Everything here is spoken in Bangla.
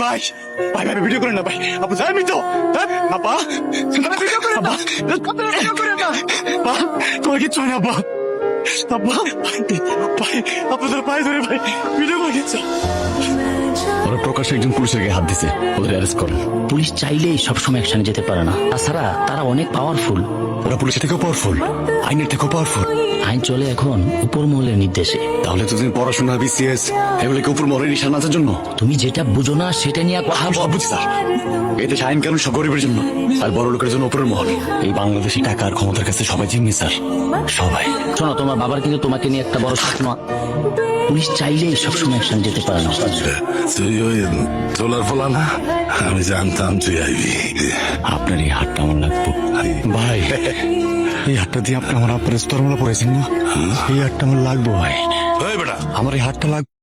ভাই ভাই ভাই ভিডিও করেন না ভাই, আপু যাই আমি তো আপা ভিডিও করেন না, ভিডিও করেন না, তোমার কিচ্ছু হয় না আপা, আপা ভাই আপনাদের পায়ে ধরে ভাই ভিডিও করে কিচ্ছু। ওরা প্রকাশ্যে একজন পুলিশের গায়ে হাত দিছে, ওদের অ্যারেস্ট করেন। পুলিশ চাইলেই সবসময় একসঙ্গে যেতে পারে না, তাছাড়া তারা অনেক পাওয়ারফুল। ওরা পুলিশের থেকেও পাওয়ারফুল, আইনের থেকেও পাওয়ারফুল। আইন চলে এখন উপর মহলের নির্দেশে। তাহলে তো তুমি পড়াশোনা বিসিএস এগুলোকে উপর মহলের নিশান নাচার জন্য। তুমি যেটা বুঝো না সেটা নিয়ে কথা বলো। বুঝছি স্যার, এই দেশে আইন কানুন সব গরিবের জন্য, আর বড় লোকের জন্য উপরের মহল। এই বাংলাদেশে টাকা আর ক্ষমতার কাছে সবাই জিম্মি স্যার, সবাই। শোনো, তোমার বাবার কিন্তু তোমাকে নিয়ে একটা বড় স্বপ্ন। পুলিশ চাইলেই সবসময় একসঙ্গে যেতে পারে না। তুই ওই তোলার ফলা না, আমি জানতাম তুই আইবি। আপনার এই হাতটা আমার লাগবো ভাই, এই হাতটা দিয়ে আপনি আমার আপনার স্তরমালা পড়েছেন না, এই হাতটা আমার লাগবো ভাই, ওই বেটা আমার এই হাতটা লাগবে।